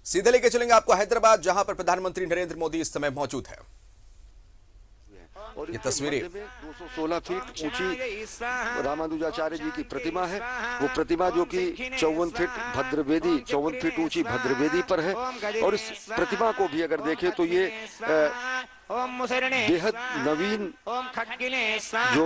सीधे लेके चलेंगे आपको हैदराबाद, जहां पर प्रधानमंत्री नरेंद्र मोदी इस समय मौजूद है। और ये तस्वीरें 216 फीट ऊंची रामानुजाचार्य जी की प्रतिमा है। वो प्रतिमा जो कि 54 फीट भद्रवेदी 54 फीट ऊंची भद्रवेदी पर है। और इस प्रतिमा को भी अगर देखें तो ये बेहद नवीन जो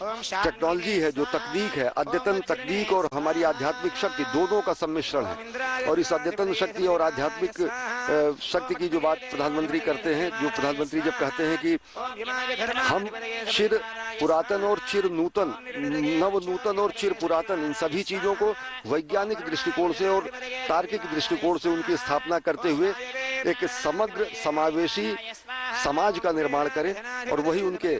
टेक्नोलॉजी है, जो तकनीक है, अद्यतन तकनीक और हमारी आध्यात्मिक शक्ति दोनों का सम्मिश्रण है। और इस अद्यतन शक्ति और आध्यात्मिक शक्ति की जो बात प्रधानमंत्री करते हैं, जो प्रधानमंत्री जब कहते हैं कि हम चिर पुरातन और चिर नूतन, नव नूतन और चिर पुरातन, इन सभी चीजों को वैज्ञानिक दृष्टिकोण से और तार्किक दृष्टिकोण से उनकी स्थापना करते हुए एक समग्र समावेशी समाज का निर्माण करें। और वही उनके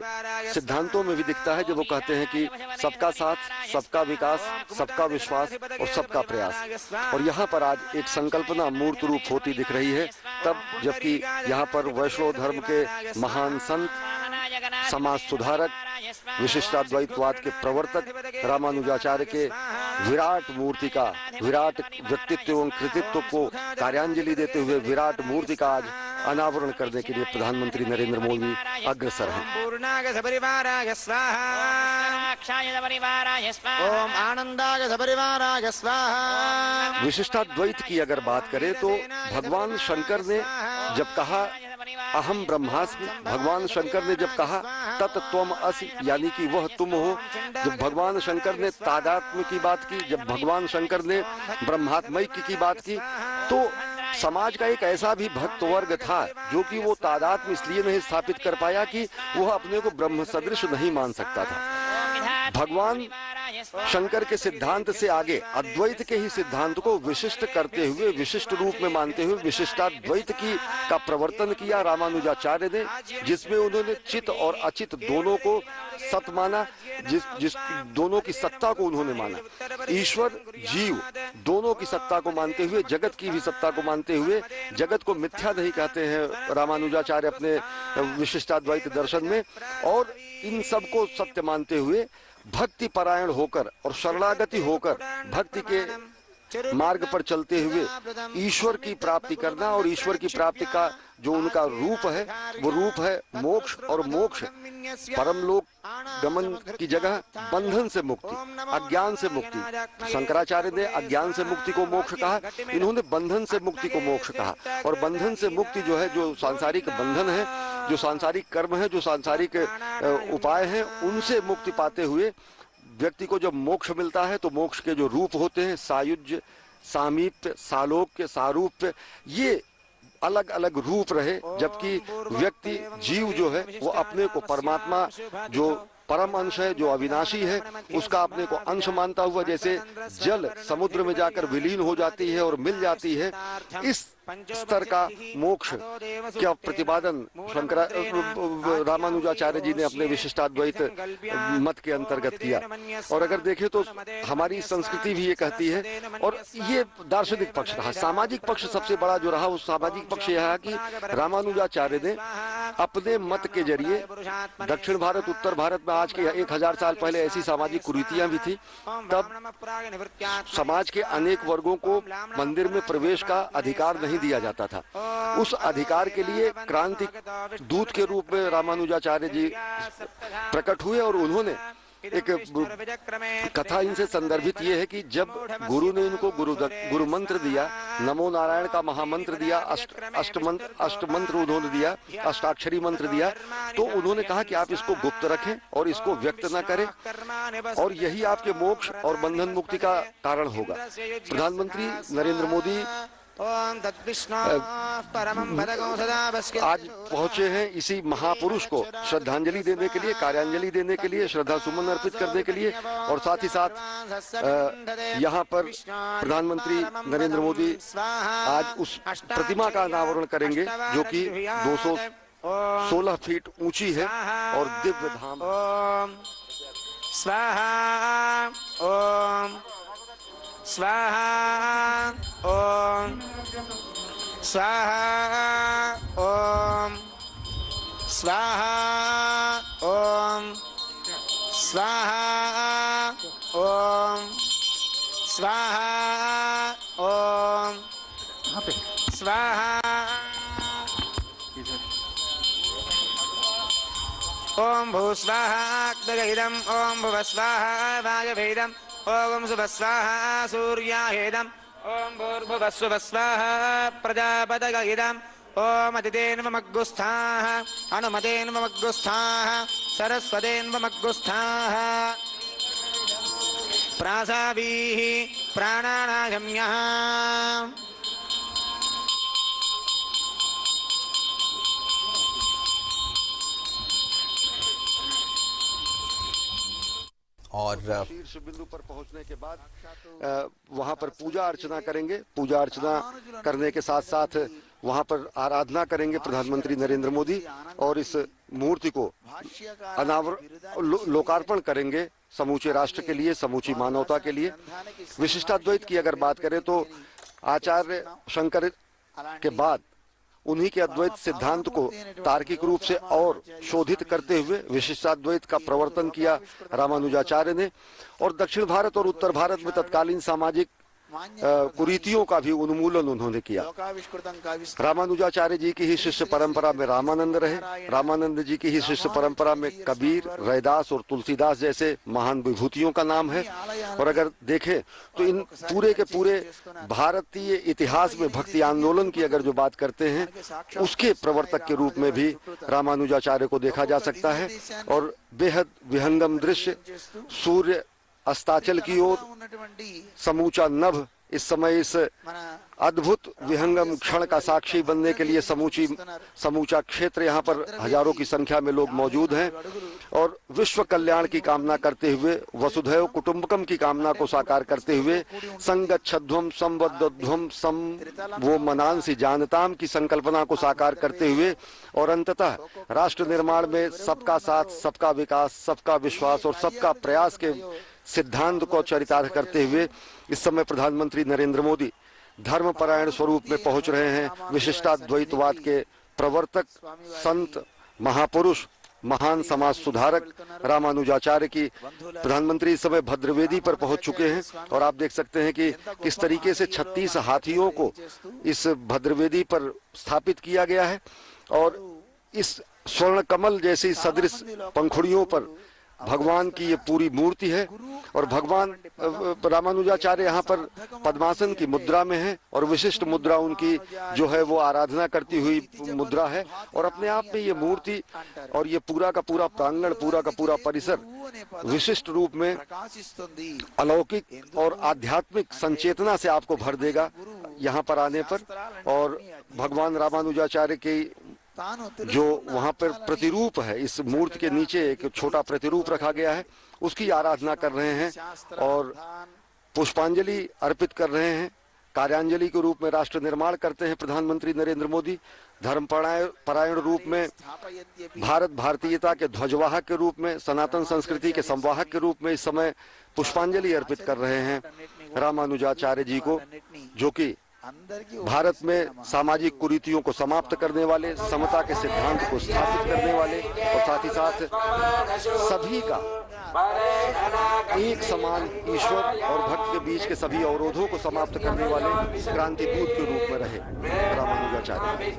सिद्धांतों में भी दिखता है जब वो कहते हैं कि सबका साथ, सबका विकास, सबका विश्वास और सबका प्रयास। और यहाँ पर आज एक संकल्पना मूर्त रूप होती दिख रही है, तब जबकि यहाँ पर वैष्णव धर्म के महान संत, समाज सुधारक, विशिष्टाद्वैतवाद के प्रवर्तक रामानुजाचार्य के विराट मूर्ति का, विराट व्यक्तित्व एवं कृतित्व को कार्यांजलि देते हुए विराट मूर्ति का आज अनावरण करने के लिए प्रधानमंत्री नरेंद्र मोदी अग्रसर हैं। विशिष्टाद्वैत की अगर बात करें तो भगवान शंकर ने जब कहा अहम ब्रह्मास्मि, भगवान शंकर ने जब कहा तत् त्वम असि, यानी कि वह तुम हो, जब भगवान शंकर ने तादात्म्य की बात की, जब भगवान शंकर ने ब्रह्मात्मैक्य की बात की, तो समाज का एक ऐसा भी भक्त वर्ग था जो कि वो तादात्म्य इसलिए नहीं स्थापित कर पाया कि वह अपने को ब्रह्म सदृश नहीं मान सकता था। भगवान शंकर के सिद्धांत से आगे अद्वैत के ही सिद्धांत को विशिष्ट करते हुए, विशिष्ट रूप में मानते हुए विशिष्टाद्वैत का प्रवर्तन किया रामानुजाचार्य ने, जिसमें उन्होंने चित और अचित दोनों को सत माना, जिस दोनों की सत्ता को उन्होंने माना। ईश्वर जीव दोनों की सत्ता को मानते हुए, जगत की भी सत्ता को मानते हुए, जगत को मिथ्या नहीं कहते हैं रामानुजाचार्य अपने विशिष्टाद्वैत दर्शन में। और इन सब को सत्य मानते हुए भक्ति परायण होकर और शरणागति होकर भक्ति के मार्ग पर चलते हुए ईश्वर की प्राप्ति करना, और ईश्वर की प्राप्ति का जो उनका रूप है वो रूप है मोक्ष। और मोक्ष परमलोक गमन की जगह बंधन से मुक्ति, अज्ञान से मुक्ति। शंकराचार्य ने अज्ञान से मुक्ति को मोक्ष कहा, इन्होंने बंधन से मुक्ति को मोक्ष कहा। और बंधन से मुक्ति जो है, जो सांसारिक बंधन है, जो सांसारिक कर्म है, जो सांसारिक उपाय है, उनसे मुक्ति पाते हुए व्यक्ति को जब मोक्ष मिलता है तो मोक्ष के जो रूप होते हैं, सायुज्य, सामीप्य, सालोक्य, सारूप्य, ये अलग अलग रूप रहे, जबकि व्यक्ति जीव जो है वो अपने को परमात्मा जो परम अंश है, जो अविनाशी है, उसका अपने को अंश मानता हुआ जैसे जल समुद्र में जाकर विलीन हो जाती है और मिल जाती है, इस स्तर का मोक्ष क्या प्रतिपादन रामानुजाचार्य जी ने अपने विशिष्टाद्वैत मत के अंतर्गत किया। और अगर देखें तो हमारी संस्कृति भी ये कहती है, और ये दार्शनिक पक्ष रहा। सामाजिक पक्ष सबसे बड़ा जो रहा, उस सामाजिक पक्ष यह है कि रामानुजाचार्य ने अपने मत के जरिए दक्षिण भारत, उत्तर भारत में आज के 1000 साल पहले ऐसी सामाजिक कुरीतियां भी थी, तब समाज के अनेक वर्गों को मंदिर में प्रवेश का अधिकार नहीं दिया जाता था। उस अधिकार के लिए क्रांति दूत के रूप में रामानुजाचार्य जी प्रकट हुए। और उन्होंने एक कथा इनसे संदर्भित ये है कि जब गुरु ने इनको गुरु मंत्र दिया, नमो नारायण का महामंत्र दिया, अष्ट मंत्र उन्होंने दिया, अष्टाक्षरी मंत्र दिया, तो उन्होंने कहा कि आप इसको गुप्त रखें और इसको व्यक्त न करें, और यही आपके मोक्ष और बंधन मुक्ति का कारण होगा। प्रधानमंत्री नरेंद्र मोदी आज पहुंचे हैं इसी महापुरुष को श्रद्धांजलि देने के लिए, कार्यांजलि देने के लिए, श्रद्धा सुमन अर्पित करने के लिए। और साथ ही साथ यहाँ पर प्रधानमंत्री नरेंद्र मोदी आज उस प्रतिमा का अनावरण करेंगे जो कि 216 फीट ऊंची है और दिव्य धाम। स्वाहा ओम स्वाहा ओम स्वाहा ओम स्वाहा ओम स्वाहा ओम स्वाहा ओम स्वाहा ओम भूस्वाहाग्निगहिदम् ओम भुवस्वाहा वायवेदम् ओम सुभस्वाहा सूर्याहेदम् ओम भूर्भुवस्वस्वाहा प्रजापतगहिदम् ओम अदितेन्वमग्गुस्थाः अनुमतेन्वमग्गुस्थाः सरस्वतेन्वमग्गुस्थाः प्रासावीः प्राणानागम्यः और शीर्ष बिंदु पर पहुंचने के बाद वहां पर पूजा अर्चना करेंगे। पूजा अर्चना करने के साथ साथ वहां पर आराधना करेंगे प्रधानमंत्री नरेंद्र मोदी और इस मूर्ति को लोकार्पण करेंगे समूचे राष्ट्र के लिए, समूची मानवता के लिए। विशिष्टाद्वैत की अगर बात करें तो आचार्य शंकर के बाद उन्हीं के अद्वैत सिद्धांत को तार्किक रूप से और शोधित करते हुए विशिष्टाद्वैत का प्रवर्तन किया रामानुजाचार्य ने, और दक्षिण भारत और उत्तर भारत में तत्कालीन सामाजिक कुरीतियों का भी उन्मूलन उन्होंने किया। रामानुजाचार्य जी की ही शिष्य परंपरा में रामानंद रहे, रामानंद जी की ही शिष्य परंपरा में कबीर, रैदास और तुलसीदास जैसे महान विभूतियों का नाम है। और अगर देखें तो इन पूरे के पूरे भारतीय इतिहास में भक्ति आंदोलन की अगर जो बात करते हैं उसके प्रवर्तक के रूप में भी रामानुजाचार्य को देखा जा सकता है। और बेहद विहंगम दृश्य, सूर्य अस्ताचल की ओर समूचा नभ इस समय इस अद्भुत विहंगम क्षण का साक्षी बनने के लिए समूचा क्षेत्र यहाँ पर हजारों की संख्या में लोग मौजूद हैं और विश्व कल्याण की कामना करते हुए, वसुधैव कुटुंबकम की कामना को साकार करते हुए, संगच्छध्वम संवद्धध्वम सम वो मनांसी जानताम की संकल्पना को साकार करते हुए और अंततः राष्ट्र निर्माण में सबका साथ, सबका विकास, सबका विश्वास और सबका प्रयास के सिद्धांत को चरितार्थ करते हुए इस समय प्रधानमंत्री नरेंद्र मोदी धर्मपरायण स्वरूप में पहुंच रहे हैं। विशिष्टाद्वैतवाद के प्रवर्तक, संत, महापुरुष, महान समाज सुधारक रामानुजाचार्य की प्रधानमंत्री इस समय भद्रवेदी पर पहुंच चुके हैं और आप देख सकते हैं कि किस तरीके से 36 हाथियों को इस भद्रवेदी पर स्थापित किया गया है और इस स्वर्ण कमल जैसी सदृश पंखुड़ियों पर भगवान की ये पूरी मूर्ति है और भगवान रामानुजाचार्य यहाँ पर पद्मासन की मुद्रा में है और विशिष्ट मुद्रा उनकी जो है वो आराधना करती हुई मुद्रा है और अपने आप में ये मूर्ति और ये पूरा का पूरा प्रांगण, पूरा का पूरा परिसर विशिष्ट रूप में अलौकिक और आध्यात्मिक संचेतना से आपको भर देगा यहाँ पर आने पर। और भगवान रामानुजाचार्य की जो वहाँ पर प्रतिरूप है, इस मूर्ति के नीचे एक छोटा प्रतिरूप रखा गया है, उसकी आराधना कर रहे हैं और पुष्पांजलि अर्पित कर रहे हैं। कार्यांजलि के रूप में राष्ट्र निर्माण करते हैं प्रधानमंत्री नरेंद्र मोदी। धर्म परायण रूप में, भारत भारतीयता के ध्वजवाहक के रूप में, सनातन संस्कृति के संवाहक के रूप में इस समय पुष्पांजलि अर्पित कर रहे हैं रामानुजाचार्य जी को, जो कि भारत में सामाजिक कुरीतियों को समाप्त करने वाले, समता के सिद्धांत को स्थापित करने वाले और साथ ही साथ सभी का एक समान ईश्वर और भक्त के बीच के सभी अवरोधों को समाप्त करने वाले क्रांतिदूत के रूप में रहे रामानुजाचार्य।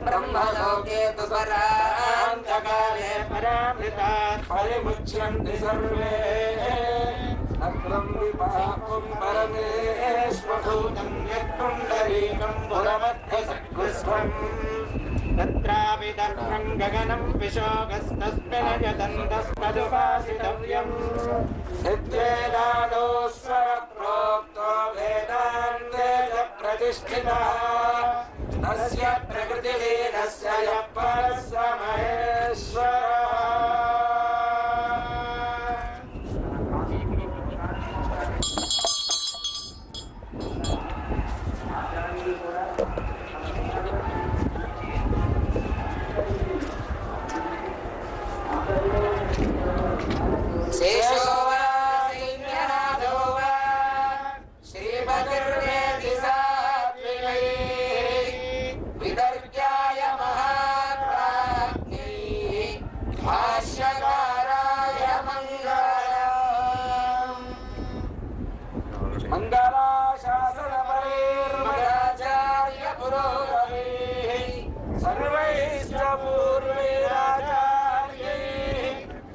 ब्रह्मलोके तु स्वरान्तकाले परामृतात् परिमुच्यन्ति सर्वे अग्रं विपापं परमेश्वभूतं यत्पुण्डरीकं पुरमध्यसकृष्वम् तत्राविदर्भं गगनं विशोकस्तस्मिन् यदन्तस्तदुपासितव्यम् नित्येदादोस्वरप्रोक्तो वेदान्ते च प्रतिष्ठितः तस्य प्रकृतिलीनस्य यः परस्य महेश्वरः। शेषो वा सैन्यनाथो वा श्रीपतिर्वेदि सात्विकै विदर्ग्याय महात्माग्निः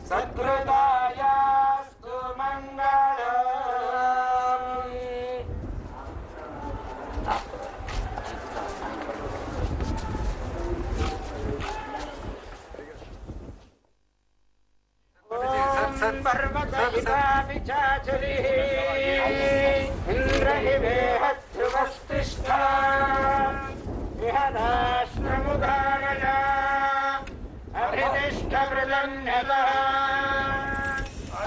सत्कृतायास्तु मङ्गलम् पर्वतहितापि चाचरिः इन्द्रहिवेहध्रुवस्तिष्ठा विहदाश्रमुदारय अभितिष्ठमृदन्यतः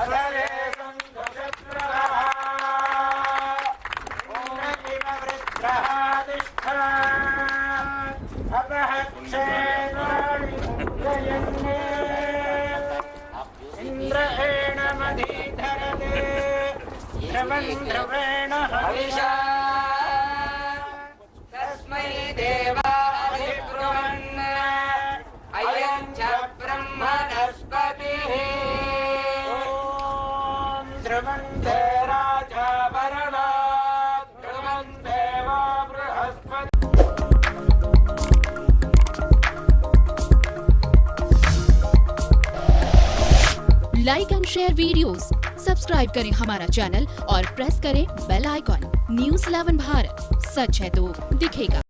अधरे सन्तशत्रवः पूर्णमिव वृत्रः तिष्ठा अपहक्षेणानि इन्द्रेण मदीधरते ध्रुवेण हविषा तस्मै देवाभिब्रुवन् अयं च ब्रह्मणस्पतिः ध्रुवन्ते राजा वरुणात् ध्रुवन् देवो बृहस्पतिः like and share videos, subscribe करें हमारा चैनल और प्रेस करें बेल आइकॉन। News 11 भारत, सच है तो दिखेगा।